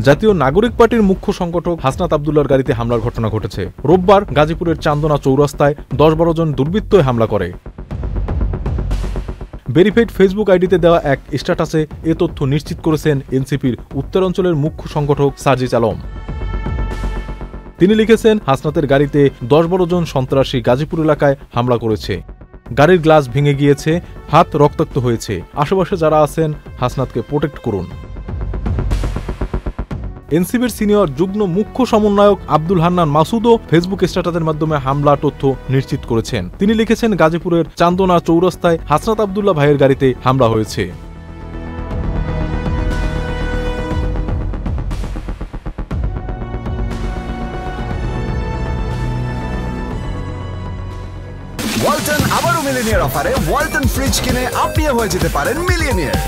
জাতীয় নাগরিক পার্টির মুখ্য সংগঠক হাসনাত আব্দুল্লাহর গাড়িতে হামলার ঘটনা ঘটেছে। রোববার গাজীপুরের চান্দনা চৌরাস্তায় ১০-১২ জন দুর্বৃত্ত হামলা করে। ভেরিফাইড ফেসবুক আইডিতে দেওয়া এক স্ট্যাটাসে এ তথ্য নিশ্চিত করেছেন এনসিপির উত্তরাঞ্চলের মুখ্য সংগঠক সার্জিস আলম। তিনি লিখেছেন, হাসনাতের গাড়িতে ১০-১২ জন সন্ত্রাসী গাজীপুর এলাকায় হামলা করেছে। গাড়ির গ্লাস ভেঙে গিয়েছে, হাত রক্তাক্ত হয়েছে। আশেপাশে যারা আছেন হাসনাতকে প্রোটেক্ট করুন। এনসিপির সিনিয়র যুগ্ম মুখ্য সমন্বয়ক আব্দুল হান্নান মাসুদও ফেসবুক স্ট্যাটাসের মাধ্যমে হামলা তথ্য নিশ্চিত করেছেন। তিনি লিখেছেন, গাজীপুরের চান্দনা চৌরাস্তায় হাসনাত আব্দুল্লাহ ভাইয়ের গাড়িতে হামলা হয়েছে। ওয়ালটন আবারও মিলিনিয়ার অফারে ওয়ালটন ফ্রিজ কিনে আপনিও হয়ে যেতে পারেন মিলিয়নিয়ার।